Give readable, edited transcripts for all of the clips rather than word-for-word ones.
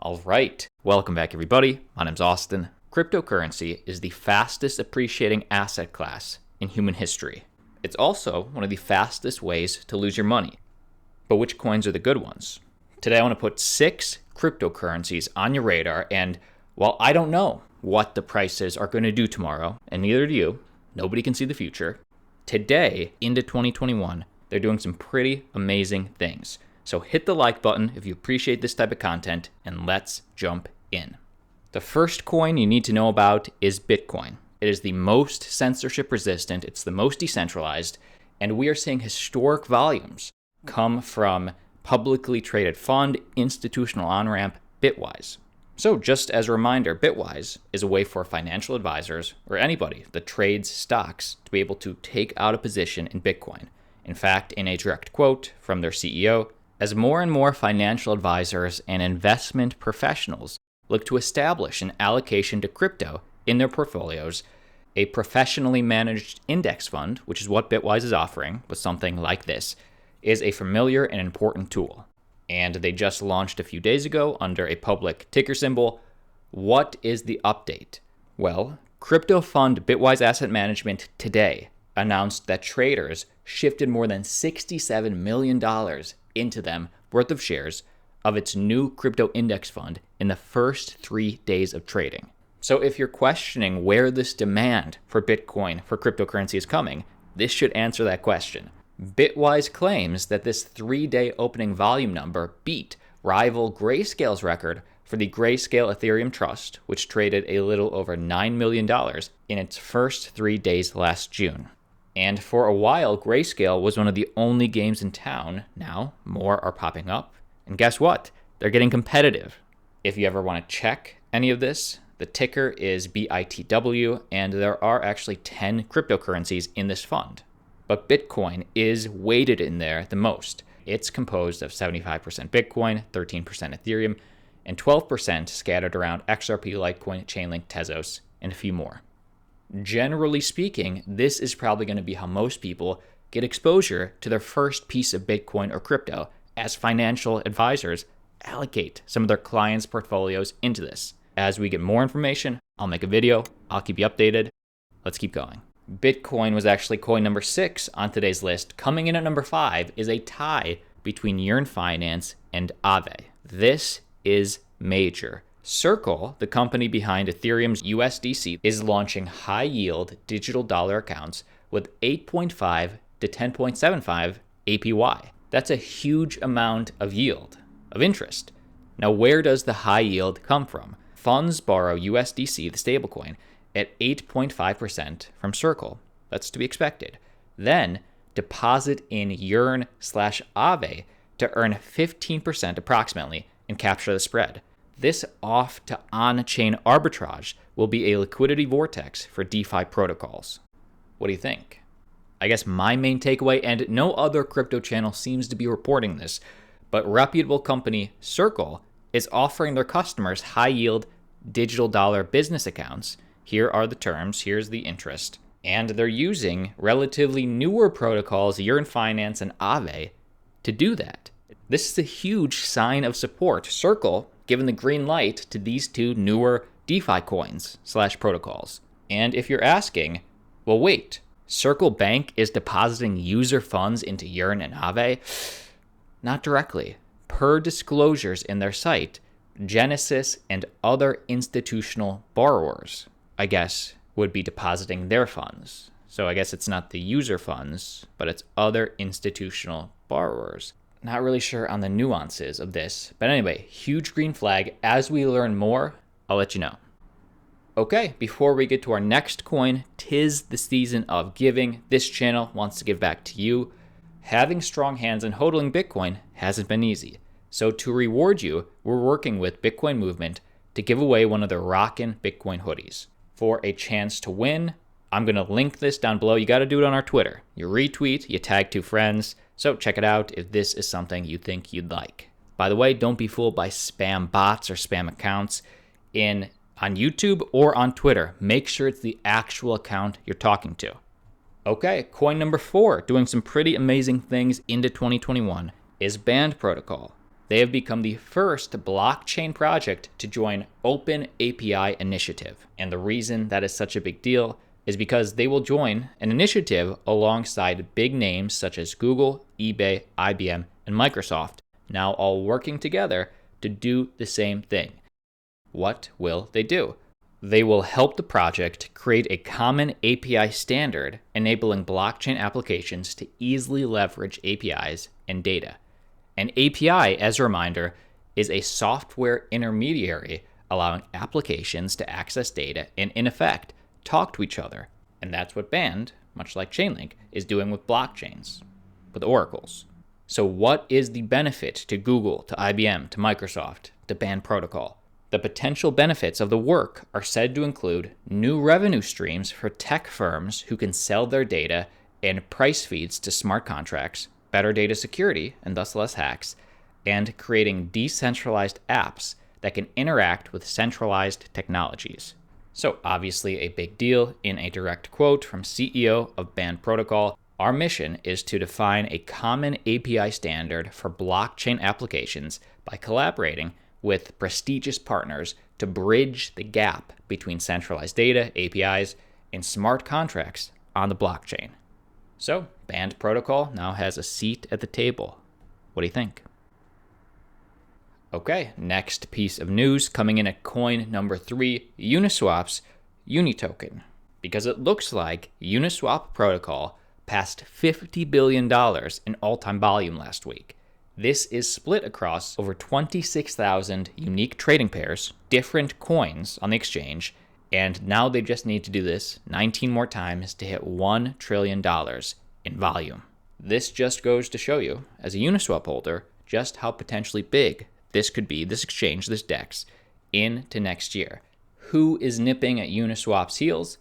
All right, welcome back everybody. My name's Austin. Cryptocurrency is the fastest appreciating asset class in human history. It's also one of the fastest ways to lose your money. But which coins are the good ones? Today I want to put 6 cryptocurrencies on your radar, and while I don't know what the prices are going to do tomorrow, and neither do you, nobody can see the future, today into 2021, they're doing some pretty amazing things. So hit the like button if you appreciate this type of content, and let's jump in. The first coin you need to know about is Bitcoin. It is the most censorship resistant, it's the most decentralized, and we are seeing historic volumes come from publicly traded fund, institutional on-ramp, Bitwise. So just as a reminder, Bitwise is a way for financial advisors or anybody that trades stocks to be able to take out a position in Bitcoin. In fact, in a direct quote from their CEO, as more and more financial advisors and investment professionals look to establish an allocation to crypto in their portfolios, a professionally managed index fund, which is what Bitwise is offering with something like this, is a familiar and important tool. And they just launched a few days ago under a public ticker symbol. What is the update? Well, crypto fund Bitwise Asset Management today announced that traders shifted more than $67 million into them worth of shares of its new crypto index fund in the first 3 days of trading. So if you're questioning where this demand for Bitcoin, for cryptocurrency is coming, this should answer that question. Bitwise claims that this 3-day opening volume number beat rival Grayscale's record for the Grayscale Ethereum Trust, which traded a little over $9 million in its first 3 days last June. And for a while, Grayscale was one of the only games in town. Now, more are popping up. And guess what? They're getting competitive. If you ever want to check any of this, the ticker is BITW, and there are actually 10 cryptocurrencies in this fund. But Bitcoin is weighted in there the most. It's composed of 75% Bitcoin, 13% Ethereum, and 12% scattered around XRP, Litecoin, Chainlink, Tezos, and a few more. Generally speaking, this is probably going to be how most people get exposure to their first piece of Bitcoin or crypto as financial advisors allocate some of their clients' portfolios into this. As we get more information, I'll make a video, I'll keep you updated. Let's keep going. Bitcoin was actually coin number 6 on today's list. Coming in at number 5 is a tie between Yearn Finance and Aave. This is major. Circle, the company behind Ethereum's USDC, is launching high-yield digital dollar accounts with 8.5 to 10.75 APY. That's a huge amount of yield, of interest. Now, where does the high yield come from? Funds borrow USDC, the stablecoin, at 8.5% from Circle. That's to be expected. Then deposit in Yearn/Aave to earn 15% approximately and capture the spread. This off to on-chain arbitrage will be a liquidity vortex for DeFi protocols. What do you think? I guess my main takeaway, and no other crypto channel seems to be reporting this, but reputable company Circle is offering their customers high-yield digital dollar business accounts. Here are the terms, here's the interest, and they're using relatively newer protocols, Yearn Finance and Aave, to do that. This is a huge sign of support. Circle given the green light to these 2 newer DeFi coins/protocols. And if you're asking, well, wait, Circle Bank is depositing user funds into Yearn and Aave? Not directly. Per disclosures in their site, Genesis and other institutional borrowers, I guess, would be depositing their funds. So I guess it's not the user funds, but it's other institutional borrowers. Not really sure on the nuances of this, but anyway, huge green flag. As we learn more, I'll let you know. Okay, before we get to our next coin, 'tis the season of giving. This channel wants to give back to you. Having strong hands and hodling Bitcoin hasn't been easy. So to reward you, we're working with Bitcoin Movement to give away one of their rockin' Bitcoin hoodies. For a chance to win, I'm going to link this down below. You got to do it on our Twitter. You retweet, you tag 2 friends. So check it out if this is something you think you'd like. By the way, don't be fooled by spam bots or spam accounts on YouTube or on Twitter. Make sure it's the actual account you're talking to. Okay, coin number 4, doing some pretty amazing things into 2021, is Band Protocol. they have become the first blockchain project to join Open API Initiative. And the reason that is such a big deal is because they will join an initiative alongside big names such as Google, eBay, IBM, and Microsoft, now all working together to do the same thing. What will they do? They will help the project create a common API standard, enabling blockchain applications to easily leverage APIs and data. An API, as a reminder, is a software intermediary allowing applications to access data and, in effect, talk to each other. And that's what Band, much like Chainlink, is doing with blockchains, with oracles. So what is the benefit to Google, to IBM, to Microsoft, to Band protocol? The potential benefits of the work are said to include new revenue streams for tech firms who can sell their data and price feeds to smart contracts, better data security and thus less hacks, and creating decentralized apps that can interact with centralized technologies. So obviously a big deal. In a direct quote from CEO of Band Protocol, our mission is to define a common API standard for blockchain applications by collaborating with prestigious partners to bridge the gap between centralized data, APIs, and smart contracts on the blockchain. So, Band Protocol now has a seat at the table. What do you think? Okay, next piece of news coming in at coin number 3, Uniswap's Unitoken. Because it looks like Uniswap Protocol passed $50 billion in all-time volume last week. This is split across over 26,000 unique trading pairs, different coins on the exchange, and now they just need to do this 19 more times to hit $1 trillion in volume. This just goes to show you, as a Uniswap holder, just how potentially big this could be, this exchange, this DEX, into next year. Who is nipping at Uniswap's heels?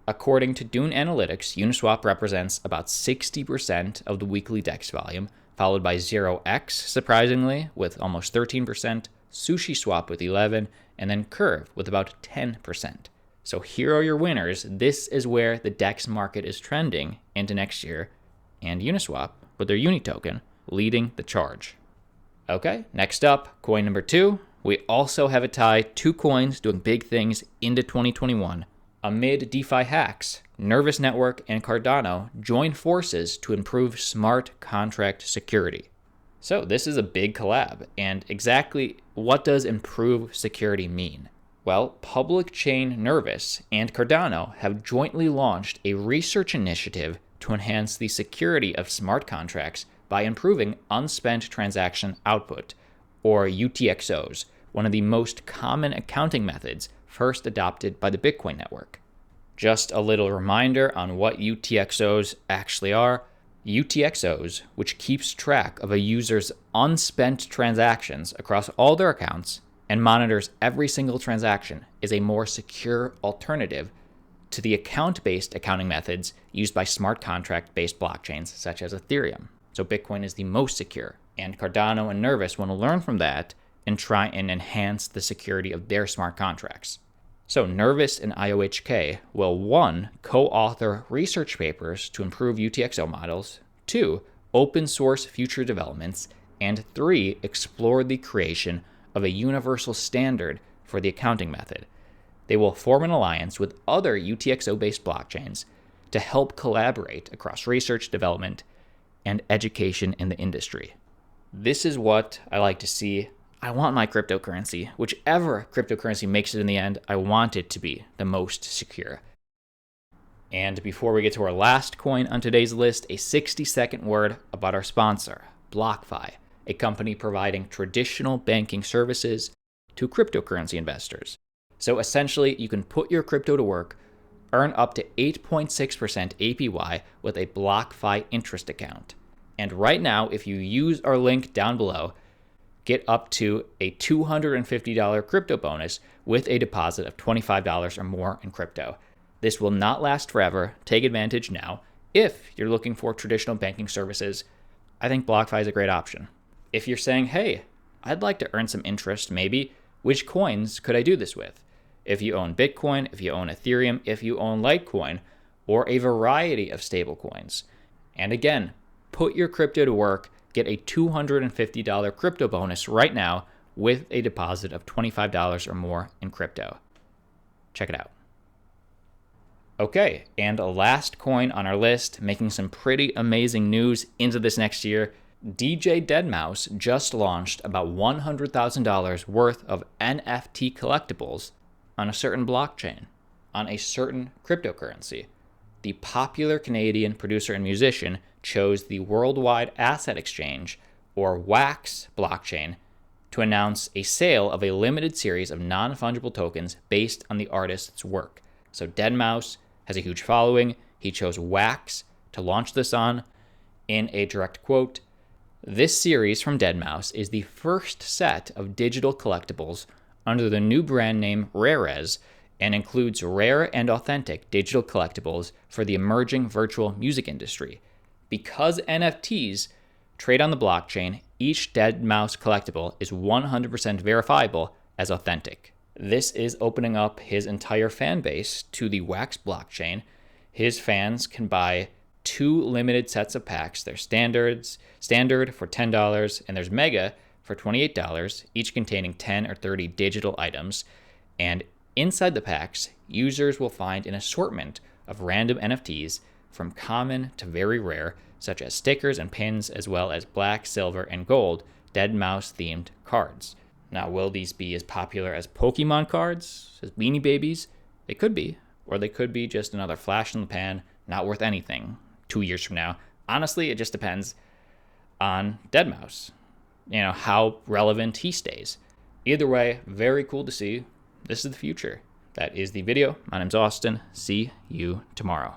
According to Dune Analytics, Uniswap represents about 60% of the weekly DEX volume, followed by 0x, surprisingly, with almost 13%, SushiSwap with 11%, and then Curve with about 10%. So here are your winners. This is where the DEX market is trending into next year, and Uniswap, with their Unitoken, leading the charge. Okay, next up, coin number 2. We also have a tie, 2 coins doing big things into 2021. Amid DeFi hacks, Nervous Network and Cardano join forces to improve smart contract security. So this is a big collab, and exactly what does improve security mean? Well, public chain Nervous and Cardano have jointly launched a research initiative to enhance the security of smart contracts by improving unspent transaction output, or UTXOs, one of the most common accounting methods first adopted by the Bitcoin network. Just a little reminder on what UTXOs actually are. UTXOs, which keeps track of a user's unspent transactions across all their accounts and monitors every single transaction, is a more secure alternative to the account-based accounting methods used by smart contract-based blockchains such as Ethereum. So Bitcoin is the most secure, and Cardano and Nervous want to learn from that and try and enhance the security of their smart contracts. So Nervous and IOHK will 1. Co-author research papers to improve UTXO models, 2. Open source future developments, and 3. Explore the creation of a universal standard for the accounting method. They will form an alliance with other UTXO-based blockchains to help collaborate across research, development, and education in the industry. This is what I like to see. I want my cryptocurrency, whichever cryptocurrency makes it in the end, I want it to be the most secure. And before we get to our last coin on today's list, a 60-second word about our sponsor, BlockFi, a company providing traditional banking services to cryptocurrency investors. So essentially, you can put your crypto to work, earn up to 8.6% APY with a BlockFi interest account. And right now, if you use our link down below, get up to a $250 crypto bonus with a deposit of $25 or more in crypto. This will not last forever. Take advantage now. If you're looking for traditional banking services, I think BlockFi is a great option. If you're saying, hey, I'd like to earn some interest, maybe, which coins could I do this with? If you own Bitcoin, if you own Ethereum, if you own Litecoin, or a variety of stable coins. And again, put your crypto to work, get a $250 crypto bonus right now with a deposit of $25 or more in crypto. Check it out. Okay, and a last coin on our list, making some pretty amazing news into this next year. DJ Deadmau5 just launched about $100,000 worth of NFT collectibles on a certain blockchain, on a certain cryptocurrency. The popular Canadian producer and musician chose the Worldwide Asset Exchange, or WAX blockchain, to announce a sale of a limited series of non-fungible tokens based on the artist's work. So Deadmau5 has a huge following. He chose WAX to launch this on. In a direct quote, "This series from Deadmau5 is the first set of digital collectibles under the new brand name Rares and includes rare and authentic digital collectibles for the emerging virtual music industry. Because NFTs trade on the blockchain, each Deadmau5 collectible is 100% verifiable as authentic." This is opening up his entire fan base to the WAX blockchain. His fans can buy 2 limited sets of packs. There's standard for $10, and there's mega for $28, each containing 10 or 30 digital items. And inside the packs, users will find an assortment of random NFTs from common to very rare, such as stickers and pins, as well as black, silver, and gold Deadmau5 themed cards. Now, will these be as popular as Pokemon cards, as Beanie Babies? They could be, or they could be just another flash in the pan, not worth anything 2 years from now. Honestly, it just depends on Deadmau5, how relevant he stays. Either way, very cool to see. This is the future. That is the video. My name's Austin. See you tomorrow.